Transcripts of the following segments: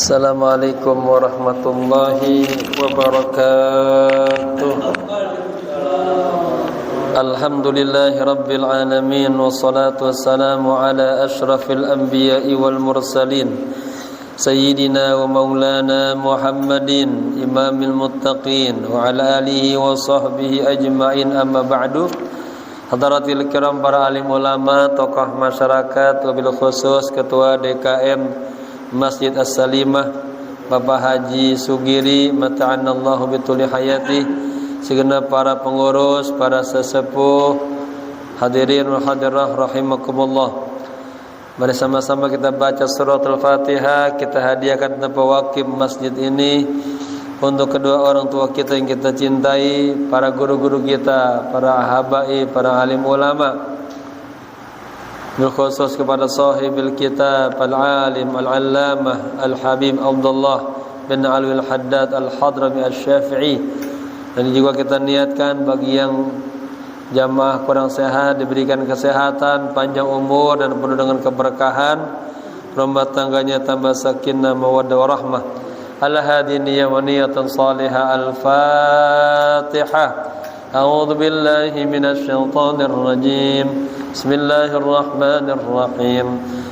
Assalamualaikum warahmatullahi wabarakatuh. Alhamdulillahi rabbil alamin, wassalatu wassalamu ala ashrafil anbiya'i wal mursalin, sayyidina wa maulana Muhammadin imamil muttaqin wa ala alihi wa sahbihi ajma'in, amma ba'du. Hadaratil kiram, para alim ulama, tokoh masyarakat, wabil khusus Ketua DKM Masjid As-Salimah Bapak Haji Sugiri mata'anallahu bituli hayati, segenap para pengurus, para sesepuh, hadirin wal hadirah rahimakumullah. Mari sama-sama kita baca surat Al-Fatihah. Kita hadiahkan pewakif masjid ini untuk kedua orang tua kita yang kita cintai, para guru-guru kita, para habaib, para alim ulama, khusus kepada sahibil kitab al-alim al-allamah al-habib Abdullah bin Alwi al-Haddad al-Hadrami al-Syafi'i. Dan juga kita niatkan bagi yang jamaah kurang sehat diberikan kesehatan, panjang umur dan penuh dengan keberkahan, rumah tangganya tambah sakinah mawaddah warahmah. Al-hadi niyya wa niyatan salihah. Al-Fatihah. A'udzu billahi minasy syaithanir rajim. Bismillahirrahmanirrahim.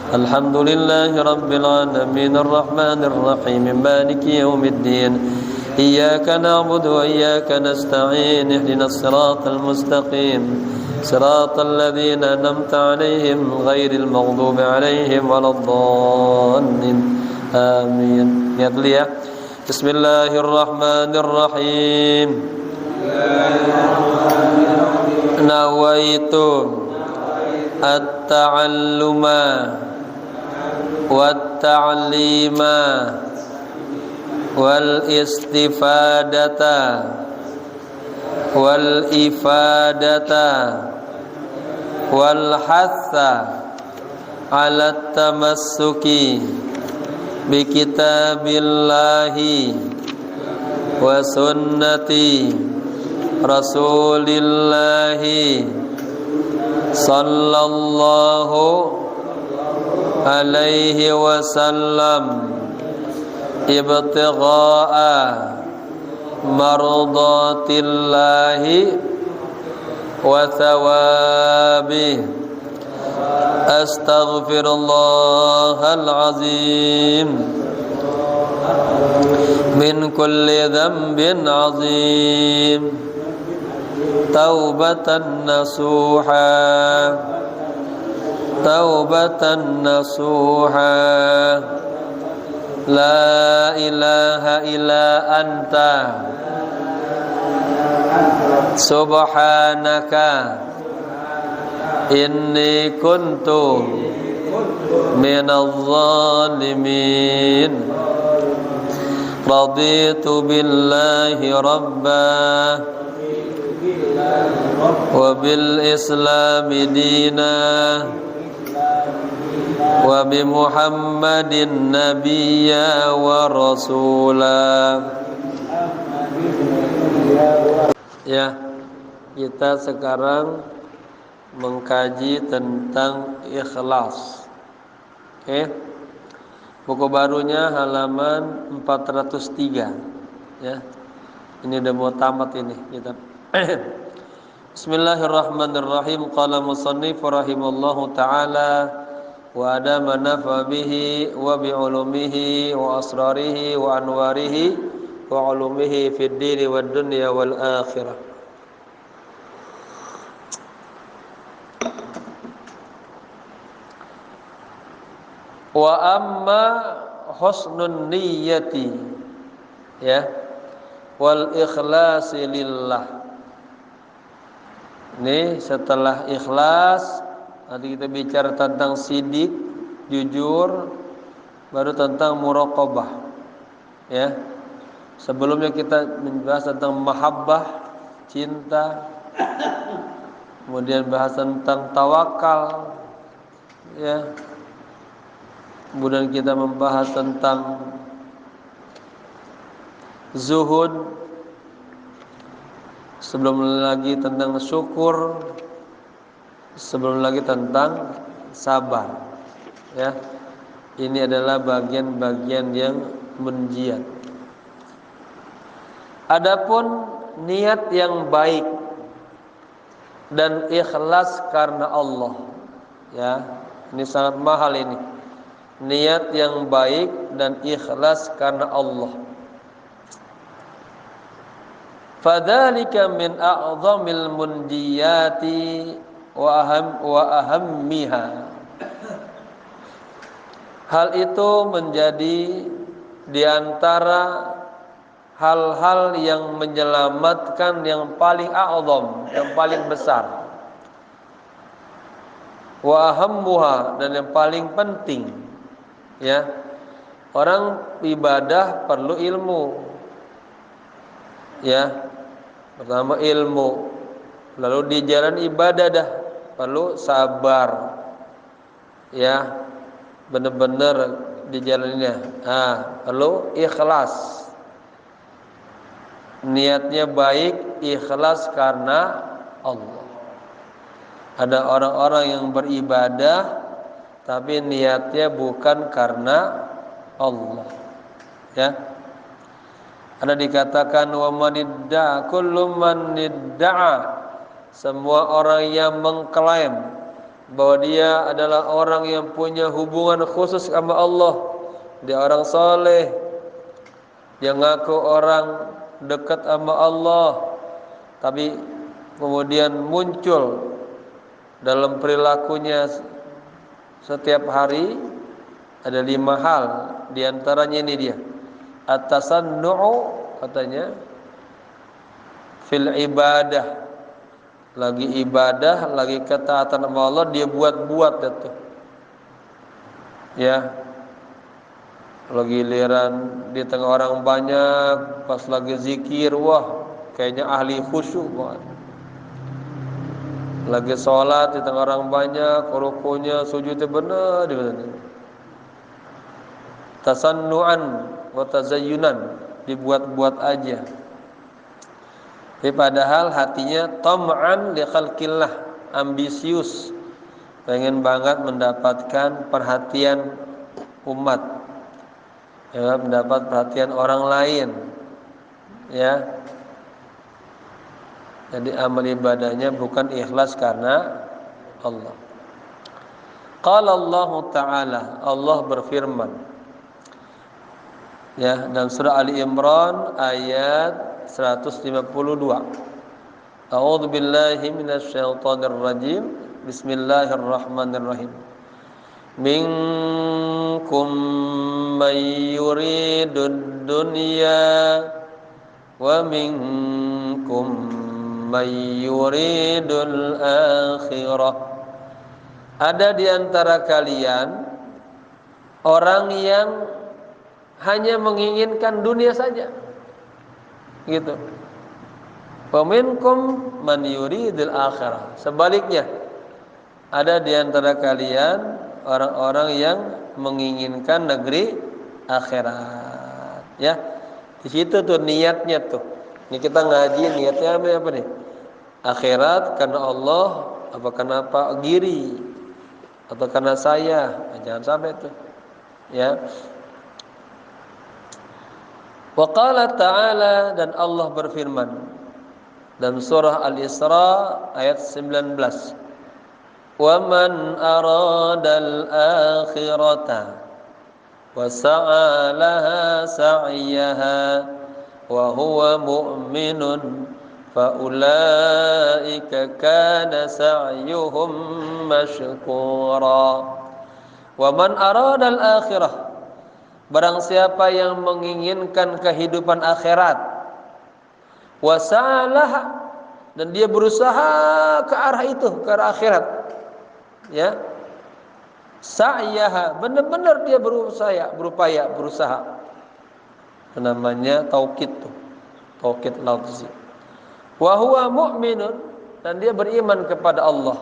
Alhamdulillahi rabbil alamin, arrahmanir rahim, maliki yaumiddin. Iyyaka na'budu wa iyyaka nasta'in. Ihdinas siratal mustaqim. Siratal ladzina an'amta 'alaihim ghairil maghdubi 'alaihim waladdallin. Amin. Lihat dulu ya. Bismillahirrahmanirrahim. Nawaitu at-ta'alluma wat-ta'lima wal-istifadata wal-ifadata wal-hatha ala tamassuki bi kitabillahi wa sunnati Rasulillahi sallallahu alaihi wasallam ibtigha'a mardatillahi wa thawabih. Astaghfirullahal azim min kulli dhanbin azim, taubatan nasuha, taubatan nasuha. La ilaha illa anta subhanaka inni kuntu minadh zalimin. Raditu billahi rabba wa bil islami dina wa bi Muhammadin nabiyya wa rasula. Ya, kita sekarang mengkaji tentang ikhlas. Oke. Buku barunya halaman 403 ya. Ini udah mau tamat ini kita. Bismillahirrahmanirrahim. Qala musannif rahimallahu taala wa adama nafa bihi wa bi ulumihi wa asrarihi wa anwarihi wa ulumihi fid dini wad dunya wal akhirah. Wa amma husnun niyyati ya wal ikhlasi lillah. Ini setelah ikhlas nanti kita bicara tentang sidik, jujur, baru tentang muraqabah ya. Sebelumnya kita membahas tentang mahabbah, cinta, kemudian bahas tentang tawakal ya. Kemudian kita membahas tentang zuhud, sebelum lagi tentang syukur, sebelum lagi tentang sabar ya. Ini adalah bagian-bagian yang munjiyat. Adapun niat yang baik dan ikhlas karena Allah, ya, ini sangat mahal ini. Niat yang baik dan ikhlas karena Allah. Fadzalika min a'zamil munjiyati wa ahammiha. Hal itu menjadi di antara hal-hal yang menyelamatkan yang paling a'zam, yang paling besar. Wa ahammuha, dan yang paling penting. Ya. Orang ibadah perlu ilmu. Ya. Pertama ilmu. Lalu di jalan ibadah dah perlu sabar. Ya. Benar-benar di jalannya. Perlu ikhlas. Niatnya baik, ikhlas karena Allah. Ada orang-orang yang beribadah tapi niatnya bukan karena Allah. Ya. Ada dikatakan wa manidda kullu man nidda'a, semua orang yang mengklaim bahwa dia adalah orang yang punya hubungan khusus sama Allah, dia orang soleh, dia ngaku orang dekat sama Allah, tapi kemudian muncul dalam perilakunya setiap hari ada 5 hal. Di antaranya ini dia, at-tasannu'u, katanya, fil ibadah. Lagi ibadah, lagi ketaatan sama Allah, dia buat-buat itu. Ya. Lagi giliran di tengah orang banyak, pas lagi zikir, wah, kayaknya ahli khusyuk banget. Lagi sholat di tengah orang banyak, rukunya, sujudnya benar, tasannu'an wa tazayyunan, dibuat-buat aja. Tapi padahal hatinya tam'an li khalqillah, ambisius, pengen banget mendapatkan perhatian umat, ya, mendapat perhatian orang lain, ya. Jadi amal ibadahnya bukan ikhlas karena Allah. Qala Allah Ta'ala, Allah berfirman, ya, dalam surah Ali Imran ayat 152. A'udzu billahi minasy syaithanir rajim. Bismillahirrahmanirrahim. Minkum may yuridud dunya wa minkum may yuridul akhirah. Ada di antara kalian orang yang hanya menginginkan dunia saja, gitu. Wa minkum man yuridul akhirah. Sebaliknya, ada di antara kalian orang-orang yang menginginkan negeri akhirat. Ya, di situ tuh niatnya tuh. Ini kita ngaji niatnya apa nih? Akhirat karena Allah, apa karena apa giri, atau karena saya? Jangan sampai tuh. Ya. Wa qala ta'ala, dan Allah berfirman dalam surah Al-Isra ayat 19. Wa man aradal akhirata wa sa'a laha sa'yaha wa huwa mu'minun fa ulaika kana sa'yuhum mashkura. Wa man aradal akhirah, barang siapa yang menginginkan kehidupan akhirat, wa sa'a laha, dan dia berusaha ke arah itu, ke arah akhirat, ya, sa'yaha, benar-benar dia berupaya, berusaha. Namanya taukid tuh, taukid lafzi. Wa huwa mu'minun, dan dia beriman kepada Allah.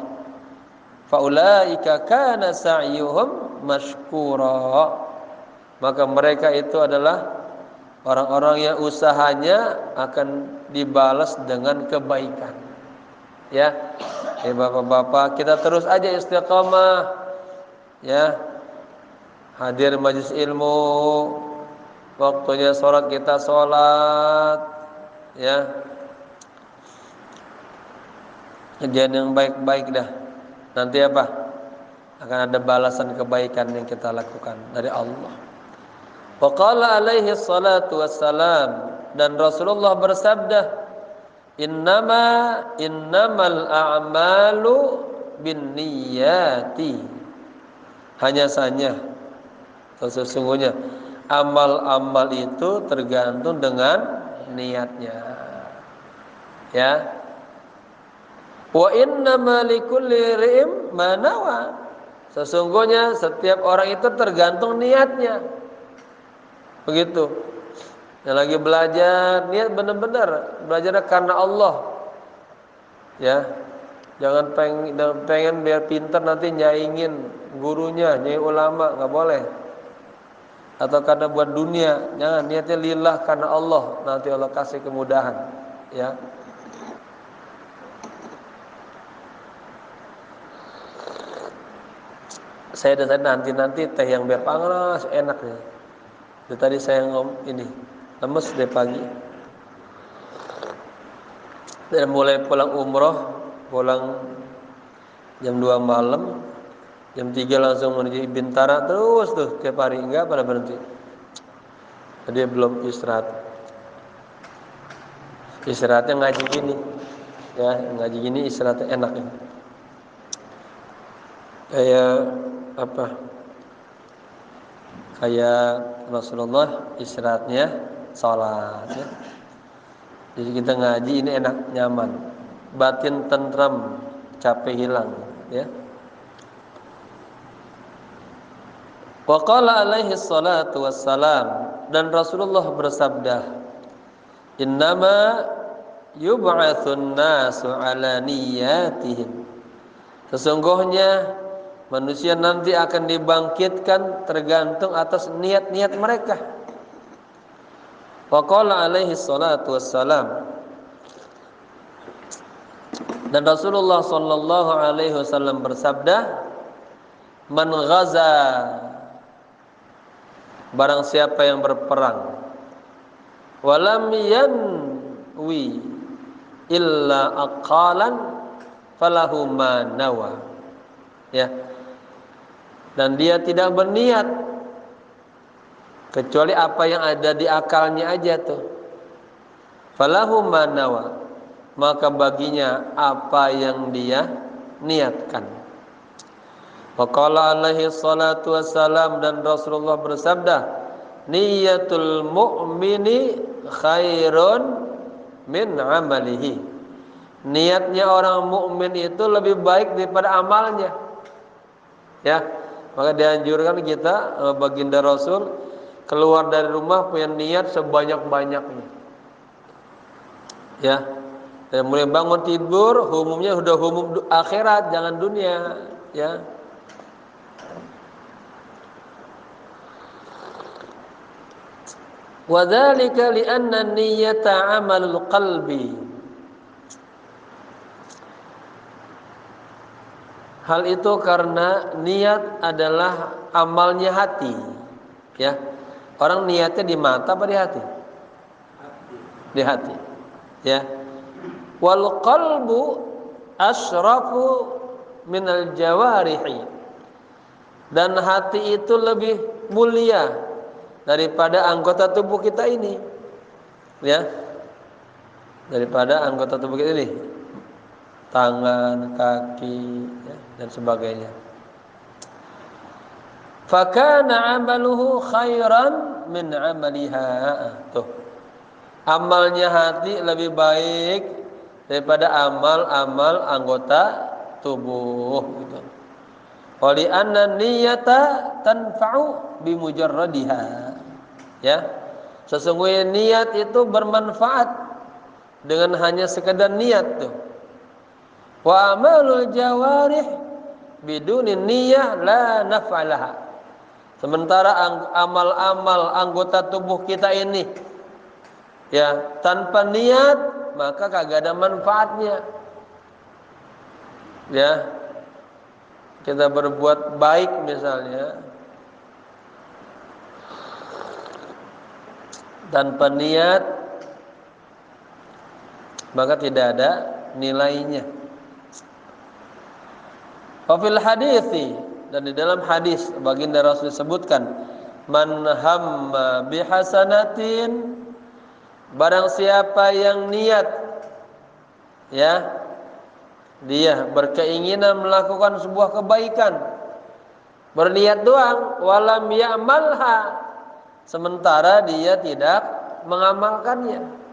Fa ulaika kana sa'yuhum mashkura, maka mereka itu adalah orang-orang yang usahanya akan dibalas dengan kebaikan. Ya, bapak-bapak, kita terus aja istiqamah, ya, hadir majlis ilmu, waktunya sholat kita sholat, ya, kerjaan yang baik-baik dah. Nanti apa? Akan ada balasan kebaikan yang kita lakukan dari Allah. Wa qala alaihi salatu wassalam, dan Rasulullah bersabda, innamal a'malu binniyati. Hanya saja, sesungguhnya amal-amal itu tergantung dengan niatnya. Ya. Wa innama likulli imrin ma nawa. Sesungguhnya setiap orang itu tergantung niatnya. Begitu. Yang lagi belajar, niat benar-benar belajar karena Allah. Ya. Jangan pengen biar pintar nanti nyaingin gurunya, nyaingin ulama, enggak boleh. Atau karena buat dunia, jangan, niatnya lillah karena Allah, nanti Allah kasih kemudahan, ya. Saya nanti teh yang biar panas enak ya. Dari tadi saya ini lemes dari pagi. Dan mulai pulang umroh, pulang jam 2 malam, jam 3 langsung menuju Bintara terus tuh tiap hari, enggak pada berhenti. Jadi belum istirahat. Istirahatnya ngaji gini. Ya, ngaji gini istirahatnya enak ya. Kayak apa? Kayak Rasulullah istirahatnya salat ya. Jadi kita ngaji ini enak, nyaman. Batin tentram, capek hilang, ya. Wa qala alaihi salatu wassalam, dan Rasulullah bersabda, innama yub'atsun nasu ala niyyatihim. Sesungguhnya manusia nanti akan dibangkitkan tergantung atas niat-niat mereka. Wa qala alaihi salatu wassalam, dan Rasulullah sallallahu alaihi wasallam bersabda, man ghaza, barang siapa yang berperang, walam yanwi illa aqalan falahu ma nawa, ya, dan dia tidak berniat kecuali apa yang ada di akalnya aja tuh, falahu ma nawa, maka baginya apa yang dia niatkan. Wa qala alaihi salatu wassalam, dan Rasulullah bersabda, niyatul mu'mini khairun min amalihi. Niatnya orang mukmin itu lebih baik daripada amalnya. Ya, maka dianjurkan kita, baginda Rasul, keluar dari rumah punya niat sebanyak-banyaknya. Ya. Dan mulai bangun tidur, humumnya sudah humum akhirat, jangan dunia, ya. Wa dzalika li anna niyyata 'amalul qalbi. Hal itu karena niat adalah amalnya hati. Ya. Orang niatnya di mata apa di hati? Di hati. Ya. Wal qalbu asrafu minal jawarihi. Dan hati itu lebih mulia daripada anggota tubuh kita ini. Ya. Daripada anggota tubuh kita ini. Tangan, kaki, ya, dan sebagainya. Fakana amaluhu khairan min amaliha. Tuh. Amalnya hati lebih baik daripada amal-amal anggota tubuh gitu. Wali anna niyyata tanfa'u bimujarradiha. Ya. Sesungguhnya niat itu bermanfaat dengan hanya sekedar niat tuh. Wa amalul jawarih biduni niyyah la naf'alaha. Sementara amal-amal anggota tubuh kita ini, ya, tanpa niat maka kagak ada manfaatnya. Ya. Kita berbuat baik misalnya, tanpa niat maka tidak ada nilainya. Wa fil hadithi, dan di dalam hadis baginda Rasul sebutkan, man hamma bihasanatin, barang siapa yang niat, ya, dia berkeinginan melakukan sebuah kebaikan, berniat doang, walam ya'malha, sementara dia tidak mengamalkannya.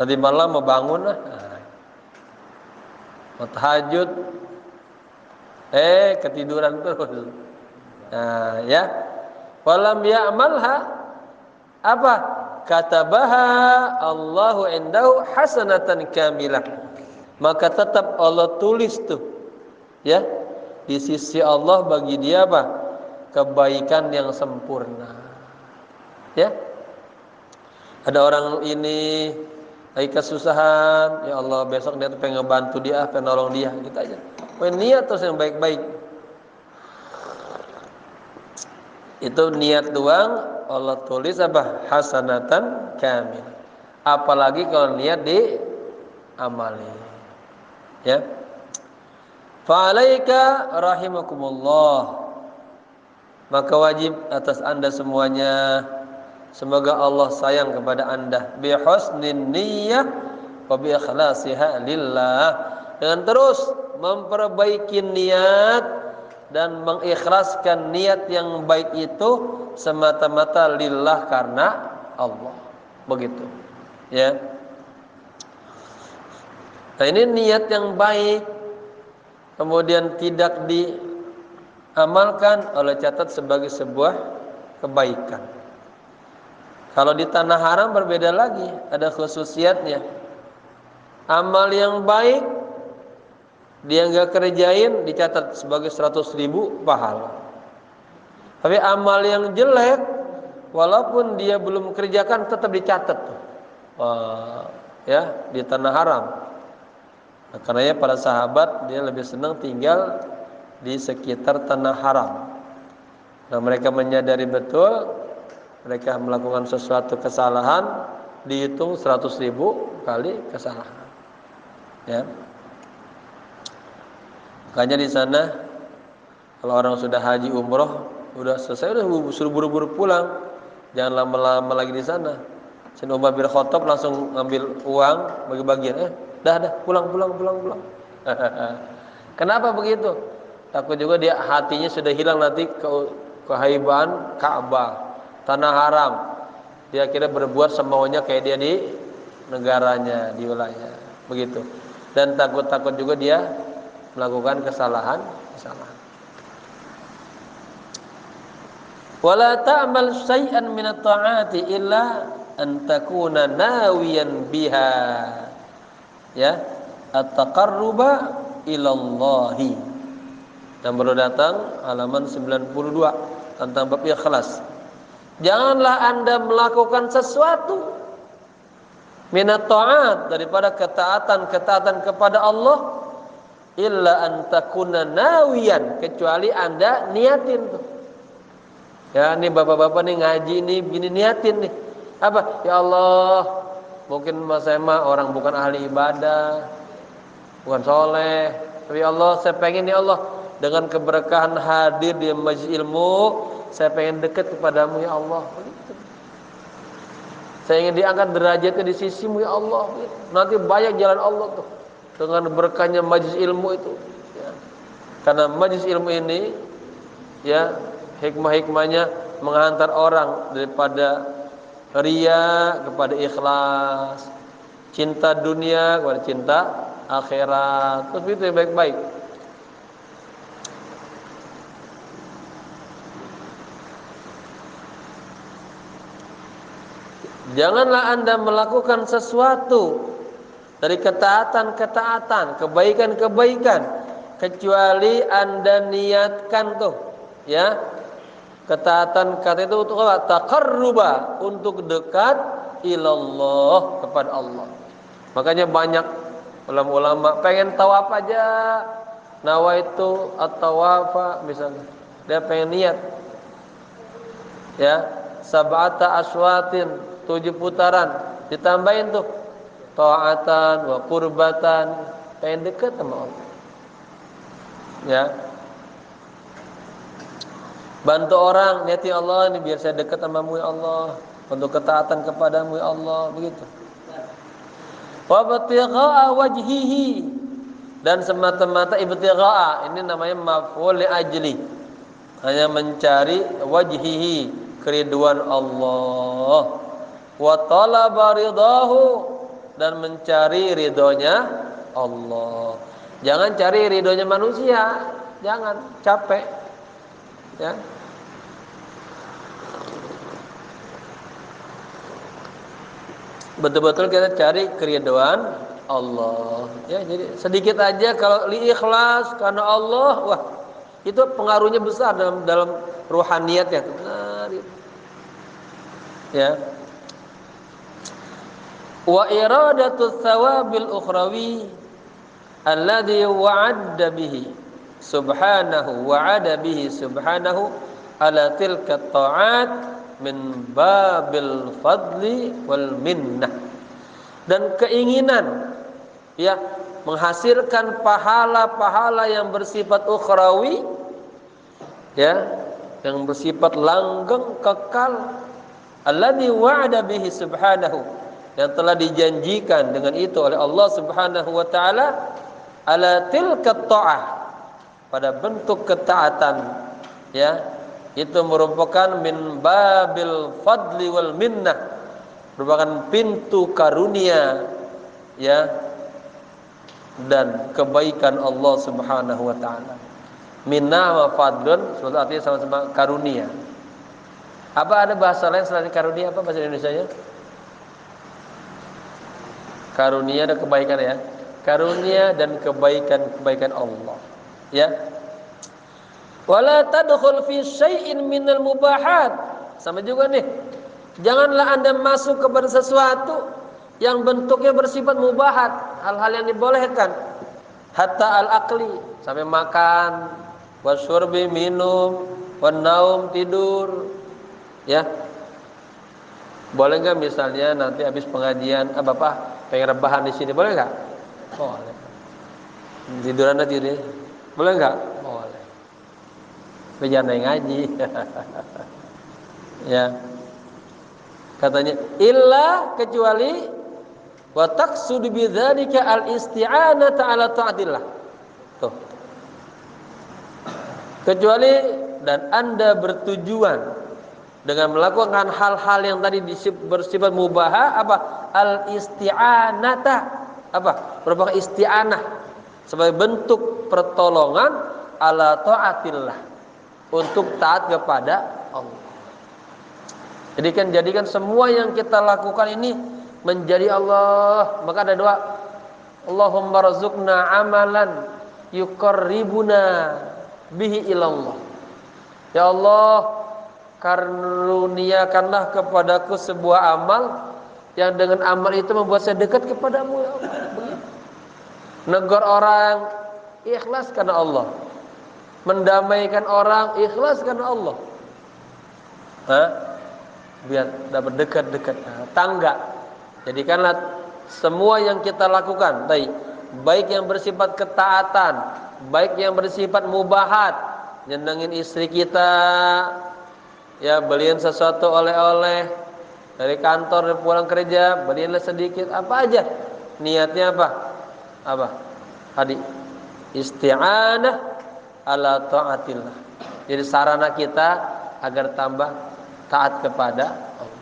Tadi malam mau bangun mau tahajud, ketiduran terus. Nah, ya, walam ya'malha, apa? Katabaha Allahu indahu hasanatan kamilah, maka tetap Allah tulis tuh, ya, di sisi Allah bagi dia apa? Kebaikan yang sempurna. Ya, ada orang ini lagi kesusahan, ya Allah besok dia tuh pengen bantu dia, pengen nolong dia, gitu aja. Pengen niat terus yang baik-baik. Itu niat doang, Allah tulis apa? Hasanatan kamil. Apalagi kalau niat diamali. Ya. Fa'alaika rahimakumullah, maka wajib atas anda semuanya, semoga Allah sayang kepada anda, bi husnin niyyah wa bi ikhlasiha lillah, dengan terus memperbaiki niat dan mengikhlaskan niat yang baik itu semata-mata lillah, karena Allah. Begitu. Ya. Nah, ini niat yang baik kemudian tidak diamalkan, oleh catat sebagai sebuah kebaikan. Kalau di tanah haram berbeda lagi, ada khususiatnya. Amal yang baik dia nggak kerjain dicatat sebagai 100.000 pahala. Tapi amal yang jelek walaupun dia belum kerjakan tetap dicatat tuh. Ya, di tanah haram. Nah, karenanya para sahabat dia lebih senang tinggal di sekitar tanah haram. Nah, mereka menyadari betul mereka melakukan sesuatu kesalahan dihitung 100.000 kali kesalahan. Ya. Makanya di sana kalau orang sudah haji umroh udah selesai udah suruh buru-buru pulang, jangan lama-lama lagi di sana. Sayyidina Umar bin Khattab langsung ngambil uang bagi-bagian, dah pulang. Kenapa begitu? Takut juga dia hatinya sudah hilang nanti kehaiban Ka'bah, tanah haram. Dia kira berbuat semaunya kayak dia di negaranya, di wilayahnya. Begitu. Dan takut juga dia melakukan kesalahan. Wala ta'mal syai'an min at-ta'ati illa an takuna nawiyan biha, ya, at-taqarruba ilallahi. Dan baru datang halaman 92 tentang bab ikhlas. Janganlah anda melakukan sesuatu minat ta'at, daripada ketaatan kepada Allah, illa an takuna nawiyan, kecuali anda niatin tuh. Ya, ini bapak-bapak nih ngaji nih begini, niatin nih. Apa? Ya Allah, mungkin mas saya mah orang bukan ahli ibadah, bukan soleh, tapi Allah saya pengen, ya Allah, dengan keberkahan hadir di majelis ilmu, saya pengen dekat kepadamu ya Allah. Begitu. Saya ingin diangkat derajatnya di sisimu ya Allah. Begitu. Nanti banyak jalan Allah tuh dengan berkahnya majelis ilmu itu. Ya. Karena majelis ilmu ini, ya, hikmah-hikmahnya menghantar orang daripada riya kepada ikhlas, cinta dunia kepada cinta akhirat. Terus itu yang baik-baik. Janganlah anda melakukan sesuatu dari ketaatan, kebaikan, kecuali anda niatkan tuh, ya, ketaatan kata itu untuk apa? Taqarruba, untuk dekat ilallah, kepada Allah. Makanya banyak ulama-ulama pengen tawaf aja, nawaitu at-tawafa misalnya, dia pengen niat, ya, sab'ata aswatin 7 putaran, ditambahin tuh ta'atan wa qurbatan, pengen dekat sama Allah. Ya. Bantu orang, niati Allah ini biar saya dekat sama-Mu ya Allah, untuk ketaatan kepadamu ya Allah, begitu. Wa batigha'a wajhihi, dan semata-mata ibtigha'a ini namanya maf'ul li ajli, hanya mencari wajhihi, keriduan Allah, wa talaba ridahu, dan mencari ridhonya Allah. Jangan cari ridhonya manusia, jangan, capek. Ya. Betul-betul kita cari keridhaan Allah. Ya, jadi sedikit aja kalau ikhlas karena Allah, wah, itu pengaruhnya besar dalam ruhaniyat ya. Ya. Wa iradatu tsawabil ukhrawi alladhi wa'ada bihi subhanahu wa'ada bihi subhanahu ala tilka ta'at min babil fadli wal minnah, dan keinginan ya menghasilkan pahala-pahala yang bersifat ukhrawi, ya, yang bersifat langgeng kekal, alladzi wa'ada bihi subhanahu, yang telah dijanjikan dengan itu oleh Allah Subhanahu wa taala, ala tilka ta'ah, pada bentuk ketaatan, ya, itu merupakan min babil fadli wal minnah, merupakan pintu karunia, ya, dan kebaikan Allah Subhanahu wa taala. Minnah wa fadlun sebetulnya artinya sama-sama karunia. Apa ada bahasa lain selain karunia, apa bahasa Indonesianya? Karunia dan kebaikan, ya. Karunia dan kebaikan Allah, ya. Wala tadkhul fi syai'in minal mubahat. Sama juga nih. Janganlah Anda masuk kepada sesuatu yang bentuknya bersifat mubahat, hal-hal yang dibolehkan. Hatta al-aqli, sampai makan, wasyurbi, minum, wan naum, tidur. Ya. Boleh enggak misalnya nanti habis pengajian, Bapak pengen rebahan di sini, boleh enggak? Boleh. Tiduran aja tidur. Boleh enggak? Boleh. Jangan ngaji. Ya. Katanya illa, kecuali wa taqsud bidzalika al-isti'anata ala ta'atillah. Tuh. Kecuali dan Anda bertujuan dengan melakukan hal-hal yang tadi bersifat mubah, apa? Al-isti'anata, apa? Merupakan isti'anah sebagai bentuk pertolongan ala ta'atillah, untuk taat kepada Allah. Jadikan semua yang kita lakukan ini menjadi Allah. Maka ada doa, Allahumma rzuqna amalan yuqarribuna bihi ilallah. Ya Allah, karuniakanlah kepadaku sebuah amal yang dengan amal itu membuat saya dekat kepadamu, ya Allah. Negur orang, ikhlas karena Allah. Mendamaikan orang, ikhlas karena Allah. Biar dapat dekat-dekat. Tangga, jadikanlah semua yang kita lakukan, baik yang bersifat ketaatan, baik yang bersifat mubahat, nyenengin istri kita, ya, beliin sesuatu oleh-oleh dari kantor pulang kerja, beliinlah sedikit, apa aja. Niatnya apa? Tadi isti'anah ala ta'atillah. Jadi sarana kita agar tambah taat kepada Allah.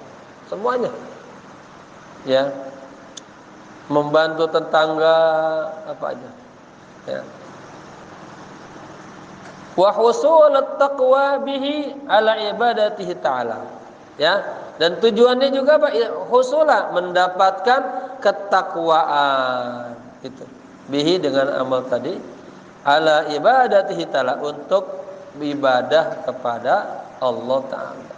Semuanya. Ya. Membantu tetangga, apa aja. Ya. Wa husul at-taqwa bihi ala ibadatihi ta'ala. Ya. Dan tujuannya juga apa? Husula, mendapatkan ketakwaan. Itu. Bihi dengan amal tadi, ala ibadatihi ta'ala, untuk ibadah kepada Allah Ta'ala.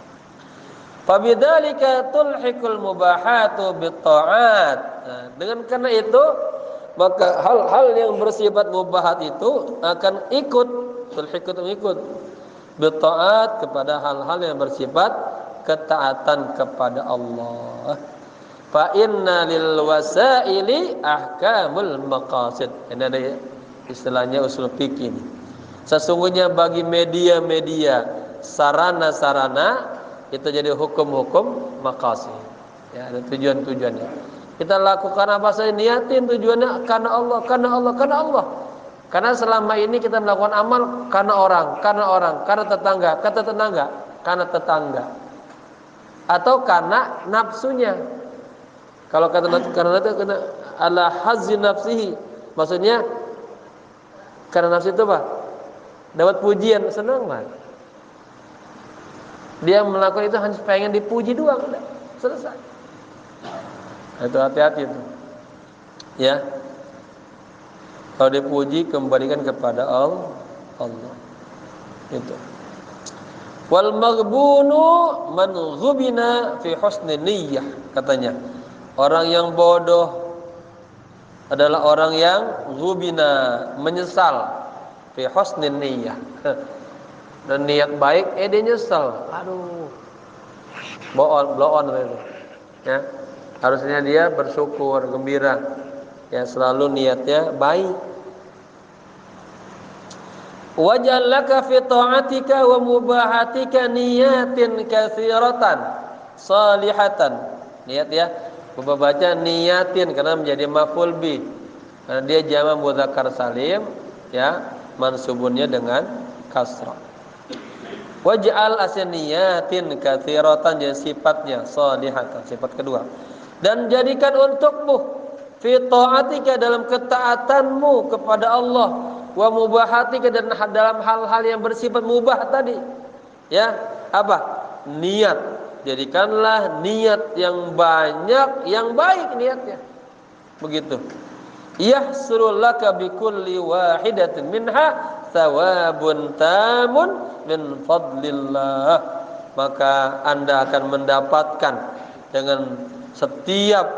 Fabidzalika tulhiqul mubahatu bitta'at. Dengan karena itu, maka hal-hal yang bersifat mubahat itu akan ikut, tulhiqut, ikut bitta'at, kepada hal-hal yang bersifat Ketaatan kepada Allah. Fa inna lil wasaili ahkamul maqasid. Ini ada istilahnya usul fikih ini. Sesungguhnya bagi media-media, sarana-sarana itu jadi hukum-hukum maqasid. Ya, ada tujuan-tujuannya. Kita lakukan apa saja niatin tujuannya karena Allah, karena Allah, karena Allah. Karena selama ini kita melakukan amal karena orang, karena tetangga, kata tetangga, karena tetangga. Atau karena nafsunya. Kalau karena ala hazzi nafsihi, maksudnya karena nafsu itu apa? Dapat pujian, senang kan? Dia melakukan itu hanya pengen dipuji doang, udah selesai. Itu hati-hati itu. Ya. Kalau dipuji kembalikan kepada Allah. Itu. Wal maghbunu man ghubina fi husni niyyah, katanya. Orang yang bodoh adalah orang yang ghubina, menyesal fi husni niyyah. Dan niat baik dia nyesal. Aduh. Blow on itu. Ya. Harusnya dia bersyukur, gembira. Ya, selalu niatnya baik. Waj'alaka fi ta'atika wa mubahatika niyatin katsiratan salihatan. Niat ya. Bapak baca niyatin karena menjadi maf'ul bi. Karena dia jamak mudzakkar salim, ya, mansubunnya dengan kasrah. Waj'al asniyatin katsiratan, jadi sifatnya salihatan, sifat kedua. Dan jadikan untukmu fi ta'atika, dalam ketaatanmu kepada Allah, wa mubahatika, dan dalam hal-hal yang bersifat mubah tadi, ya, apa? Niat. Jadikanlah niat yang banyak, yang baik niatnya. Begitu. Yahsulu laka bi kulli wahidatin minha thawabun tamun min fadlillah. Maka Anda akan mendapatkan dengan setiap,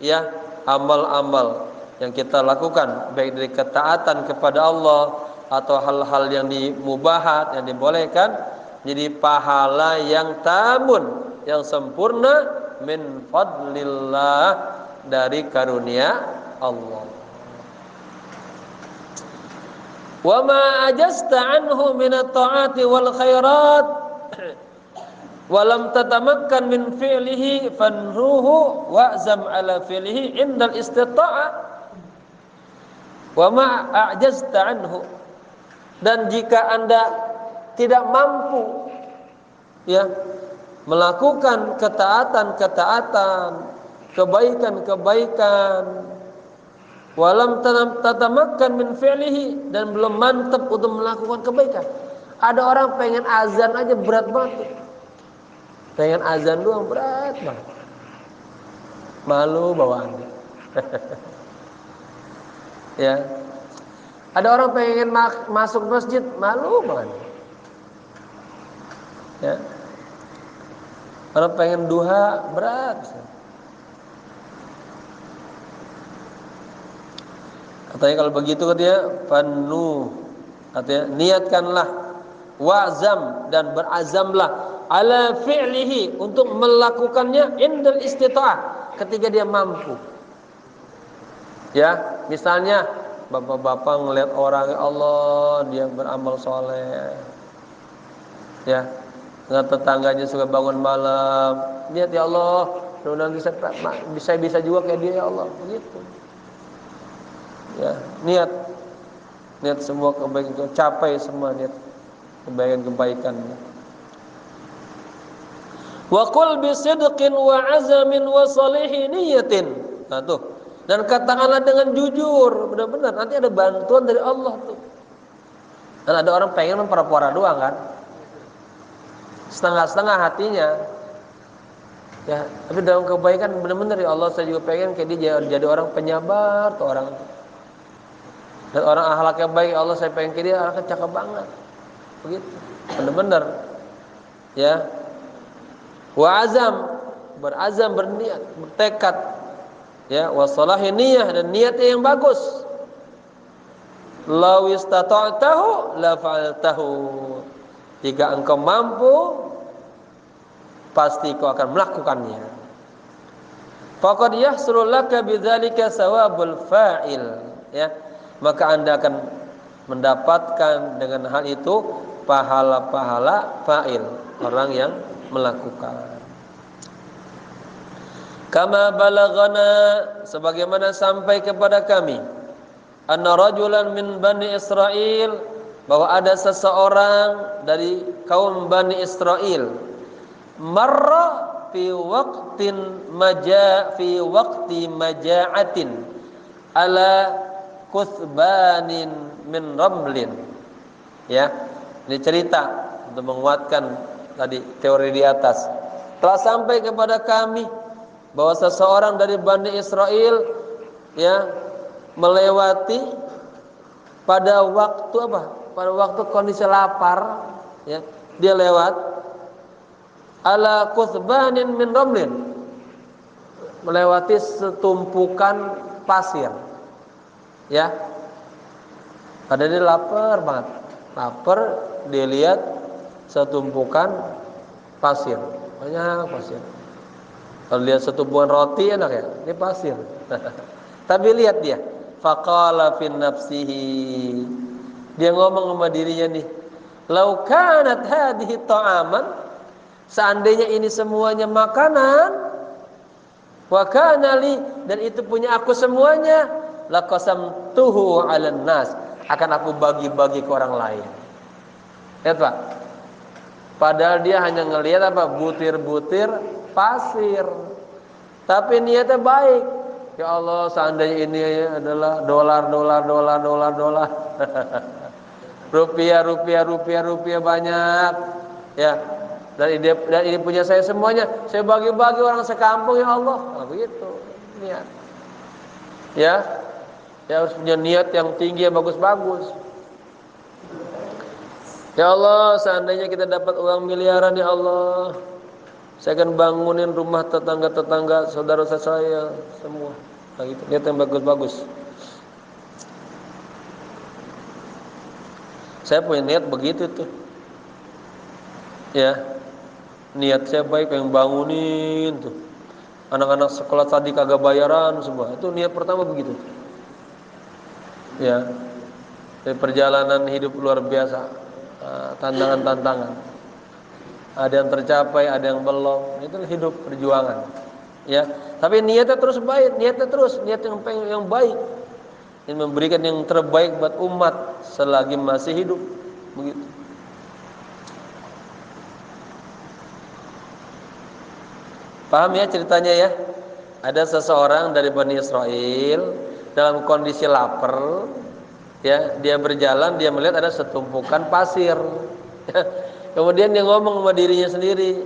ya, amal-amal yang kita lakukan, baik dari ketaatan kepada Allah atau hal-hal yang dimubahat, yang dibolehkan, jadi pahala yang tamun, yang sempurna, min fadlillah, dari karunia Allah. Wa ma ajasta anhu min at-ta'ati wal khairat wa lam tatamakkan min fi'lihi fanruhu wa'zam ala fi'lihi indal istita'ah. Wa ma a'jazta anhu, dan jika Anda tidak mampu, ya, melakukan ketaatan-ketaatan, kebaikan-kebaikan, walam tatamakkan min fi'lihi, dan belum mantap untuk melakukan kebaikan. Ada orang pengen azan aja berat banget. Pengen azan doang berat banget. Malu bawaannya. Ya. Ada orang pengen masuk masjid, malu banget. Ya. Orang pengen duha, berat. Katanya kalau begitu, katanya fanu, katanya niatkanlah, wa'zam, dan berazamlah, ala fi'lihi, untuk melakukannya indal istita'ah, ketika dia mampu. Ya, misalnya bapak-bapak ngelihat orang, ya Allah, dia beramal soleh, ya, dengan tetangganya suka bangun malam, niat, ya Allah, mudah-mudahan bisa juga kayak dia, ya Allah, begitu. Ya, niat semua kebaikan, capai semua niat kebaikan. Wa qul bi sidqin wa azamin wa salihi niyatin. Nah tuh. Dan katakanlah dengan jujur, benar-benar, nanti ada bantuan dari Allah tuh. Dan ada orang pengen mempera-pera doang kan, setengah-setengah hatinya. Ya, tapi dalam kebaikan benar-benar, ya Allah, saya juga pengen kayak dia, jadi orang penyabar tuh orang. Dan orang akhlaknya baik, ya Allah, saya pengen kayak dia, akhlaknya cakep banget. Begitu. Benar-benar. Ya. Wa azam, berazam, berniat, bertekad. Ya, wa salahi niyyah, dan niatnya yang bagus. Law istata'tahu la fa'altahu. Jika engkau mampu, pasti kau akan melakukannya. Faqad yahsulu laka bidzalika sawabul fa'il, ya. Maka Anda akan mendapatkan dengan hal itu pahala-pahala fa'il, orang yang melakukan. Kama balaghana, sebagaimana sampai kepada kami, anna rajulan min Bani Israil, bahwa ada seseorang dari kaum Bani Israil, marra fi waqti maja'atin ala kuthbanin min ramlin, ya. Ini cerita untuk menguatkan tadi teori di atas. Telah sampai kepada kami bahwa seseorang dari Bani Israil, ya, melewati pada waktu apa? Pada waktu kondisi lapar, ya. Dia lewat ala kuthbanin min ramlin, melewati setumpukan pasir, ya. Pada dia lapar banget, lapar, dia lihat setumpukan pasir, banyak pasir. Kalau lihat setumpukan roti enak ya, ini pasir. Tapi lihat dia, faqala fi nafsihi, dia ngomong sama dirinya nih, lau kanat hadhihi ta'aman, seandainya ini semuanya makanan, wa kana li, dan itu punya aku semuanya, laqasamtuhu 'alan nas, akan aku bagi-bagi ke orang lain. Lihat Pak, padahal dia hanya ngelihat apa? Butir-butir pasir, tapi niatnya baik. Ya Allah, seandainya ini adalah dolar rupiah banyak, ya, dan ini punya saya semuanya, saya bagi-bagi orang sekampung, ya Allah. Nah, begitu niat, ya. Ya harus punya niat yang tinggi, yang bagus-bagus. Ya Allah, seandainya kita dapat uang miliaran, ya Allah, saya akan bangunin rumah tetangga-tetangga saudara saya semua. Nah, gitu. Niat yang bagus-bagus. Saya punya niat begitu tuh, ya. Niat saya baik, yang bangunin tuh anak-anak sekolah tadi kagak bayaran semua. Itu niat pertama begitu, ya. Dari perjalanan hidup luar biasa, tantangan-tantangan, ada yang tercapai, ada yang belum. Itu hidup perjuangan, ya. Tapi niatnya terus baik, niat yang baik, yang memberikan yang terbaik buat umat selagi masih hidup, begitu. Paham ya ceritanya ya? Ada seseorang dari Bani Israil dalam kondisi lapar, ya, dia berjalan, dia melihat ada setumpukan pasir. Kemudian dia ngomong sama dirinya sendiri,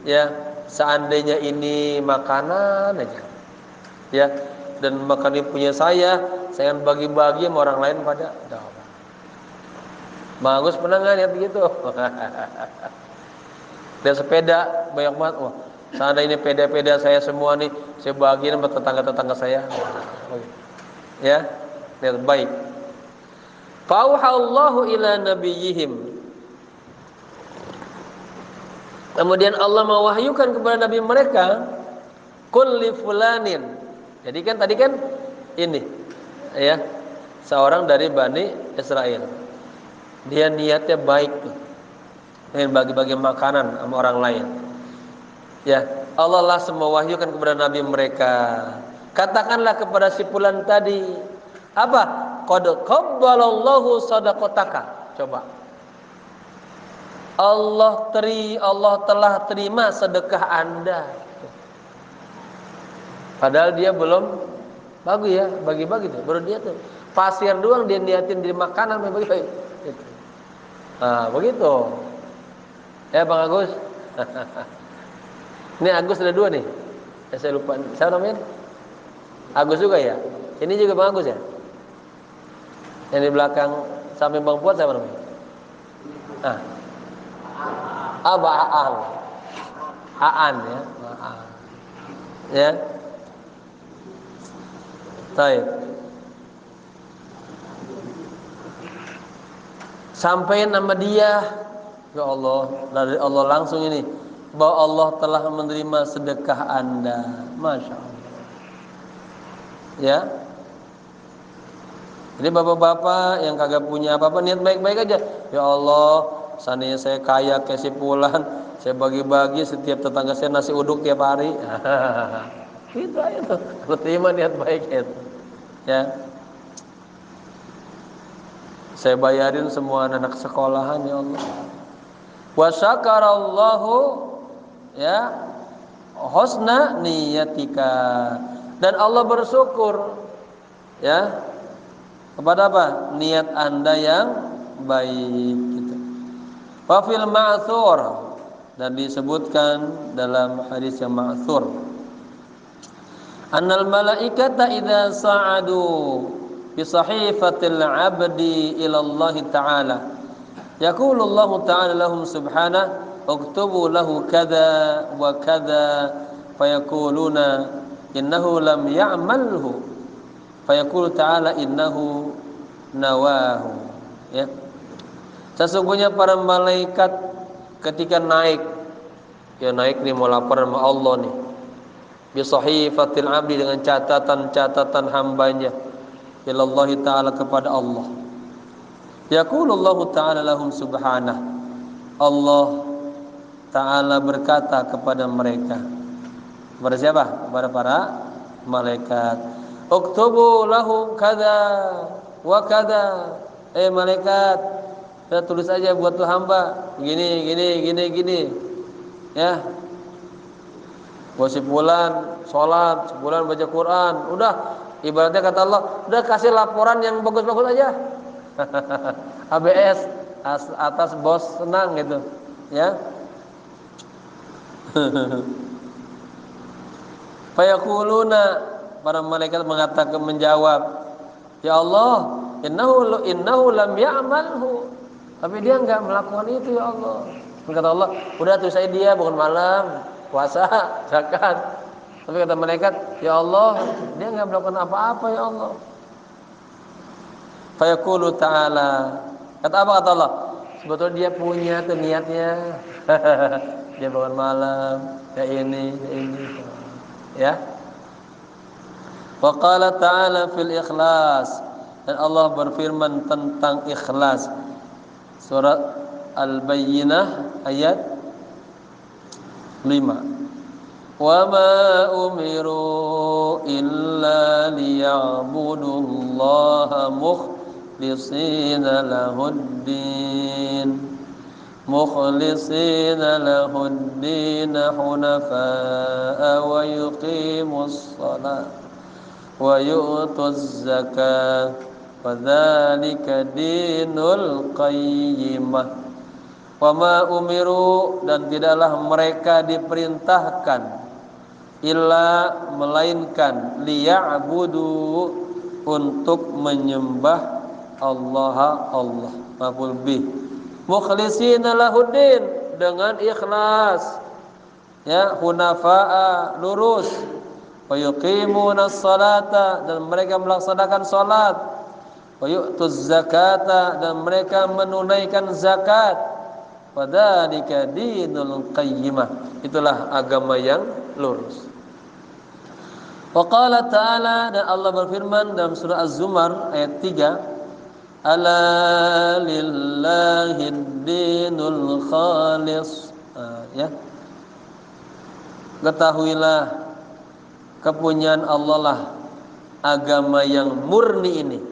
ya, seandainya ini makanan aja, ya, dan makan ini punya saya akan bagi-bagi sama orang lain pada dapat. Bagus, pernah nggak lihat begitu? Dia sepeda banyak banget. Wah, seandainya ini peda-peda saya semua nih, saya bagiin sama tetangga-tetangga saya. Ya, lihat baik. Fauhallahu ila nabiyihim, kemudian Allah mewahyukan kepada nabi mereka, kulli fulanin. Jadi kan tadi kan ini, ya, seorang dari Bani Israel, dia niatnya baik tuh, ingin bagi-bagi makanan sama orang lain, ya. Allah langsung mewahyukan kepada nabi mereka, katakanlah kepada si fulan tadi, apa? Qad qabbalallahu shadaqataka. Coba, Allah telah terima sedekah Anda. Padahal dia belum bagi-bagi tuh. Baru dia tuh pasir doang dia niatin di makanan, bagi-bagi. Gitu. Nah, begitu. Ya Bang Agus. Ini Agus ada dua nih. Saya lupa. Siapa namanya? Agus juga ya? Ini juga Bang Agus ya? Yang di belakang samping Bang Puat siapa namanya? Aba Aan ya. Ya. Baik. Sampai nama dia, ya Allah, dari Allah langsung ini, bahwa Allah telah menerima sedekah Anda. Masya Allah. Ya. Jadi bapak-bapak yang kagak punya apa-apa, niat baik-baik aja. Ya Allah, seandainya saya kaya kayak si Fulan, saya bagi-bagi setiap tetangga saya nasi uduk tiap hari. Gitu aja tuh. Kalau terima niat baik itu. Ya. Saya bayarin semua anak sekolahan ya Allah. Wa syakarallahu ya husna niyatika, dan Allah bersyukur ya kepada apa? Niat Anda yang baik gitu. Wa fil ma'thur, dan disebutkan dalam hadis yang ma'thur, annal malaikata idza sa'adu bi sahifatil 'abdi ila Allah ta'ala yaqulu Allah ta'ala lahum subhanahu uktubu lahu kadza wa kadza fayaquluna innahu lam ya'malhu fayaqulu ta'ala innahu nawahu. Ya, sesungguhnya para malaikat ketika naik, ya naik nih mau lapor sama Allah nih, bi sahifatil 'abdi, dengan catatan-catatan hambanya, ilallahi ta'ala, kepada Allah. Yaqulullahu ta'ala lahum subhanah, Allah ta'ala berkata kepada mereka. Kepada siapa? Kepada para malaikat. Uktubu lahu kada wa kada. Malaikat, kita tulis aja buat tuh hamba gini. Ya. Buat si Fulan sholat, si Fulan baca Quran. Udah, ibaratnya kata Allah, udah kasih laporan yang bagus-bagus aja. ABS atas bos senang gitu, ya. Fayaquluna, para malaikat mengatakan, menjawab, ya Allah, innahu lam ya'malhu, tapi dia enggak melakukan itu ya Allah. Kata Allah, udah tulis saya dia bangun malam, puasa, zakat. Tapi kata malaikat, ya Allah, dia enggak melakukan apa-apa ya Allah. Fayaqulu ta'ala, kata apa kata Allah? Sebetulnya dia punya tuh niatnya. Dia bangun malam, ya ini. Ya. Wa qala ta'ala fil ikhlas, dan Allah berfirman tentang ikhlas. Surat Al-Bayyinah ayat 5. Wa ma umiru illa liya'budullaha mukhlisina lahuddin hunafa'a wa yuqimus shalah wa yu'tuz zakah wa dzalika dinul qayyimah. Wa ma umiru, dan tidaklah mereka diperintahkan, illa, melainkan, liya'budu, untuk menyembah Allah, maf'ul bih, mukhlishina lahuddin, dengan ikhlas, ya, hunafa'a, lurus, wa yuqimunas salata, dan mereka melaksanakan salat, wa yu'tuz zakata, dan mereka menunaikan zakat, wa dzalika dinul qayyimah, itulah agama yang lurus. Wa qala ta'ala, dan Allah berfirman dalam surah Az-Zumar ayat 3, ala lillahid dinul khalis. Ya, ketahuilah, kepunyaan Allah lah agama yang murni ini,